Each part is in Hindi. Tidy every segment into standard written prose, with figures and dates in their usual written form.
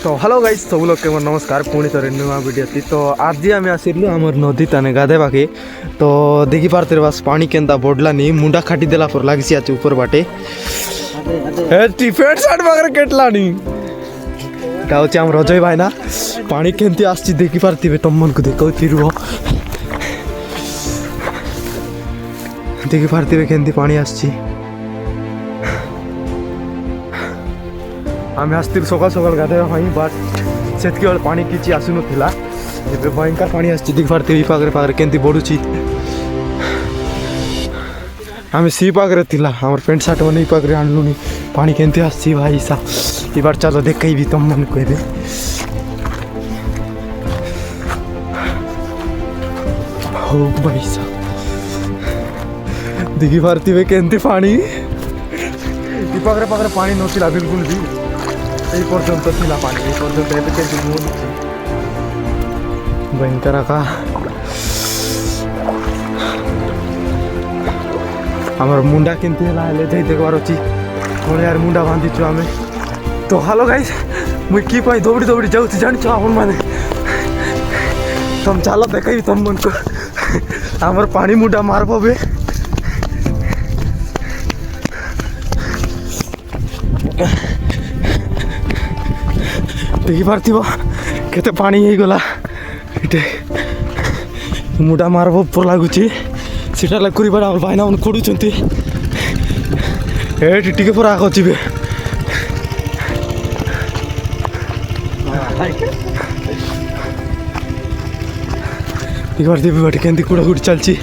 तो हेलो गाइस सब लोग के नमस्कार पुणी थोड़े नुआ वीडियो थी। तो आज आम आसलु आम नदी ताने गाधेबाके तो देखी पारे बस पानी केन्ता बढ़लानी मुंडा खाटी देला पर लगी आज ऊपर बाटे टिफेट साइड पाखे केटलानी आम रजय भाई ना पानी केमती आसी देखी पारे तुम मन को देखी रुह देखी पारे केमती पानी आसी आम आसती सकाल सकाल गाधेबा बट से पानी किसी आसु ना भयंकर पानी आसी देखी पारे पाखे पाखे केमती बढ़ुची आम सी पाखे थिला आम पेंट सार्ट मैंने पाखे आणलुनी पानी केमती आसी भाई सा इबार चलो देखी तुम मन को हो भाई सा देखी पारे केमती पानी पाखे पाखे पानी नथिला बिल्कुल भी এই পর্যন্ত ছিল পানি এই পর্যন্ত এদিকে ভয়ঙ্কর আকা আমার মুন্ডা কিনতে লাইলে যাইতে পারছি কোলে আর মুন্ডা বাঁধিছু আমি তো হ্যালো গাইস মুই কি পাই দৌড়ি দৌড়ি যাচ্ছি জানিছ আপন মানে তুমি চালো দেখাই তুম মনকো আমার পানি মুন্ডা মারবে देखी पार्थ केते पानी हो गला इटे मुडा मारब पर लगुच सीटा कर भाईना मन खोड़ुंट टे पर आग जी देखी पार्थ केमती कुड़ाकुड़ी चलची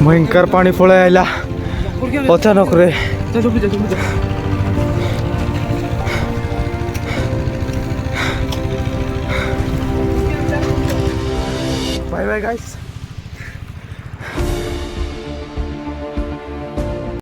भयंकर पानी पड़े आइला अचानक रे बाय बाय गाइस।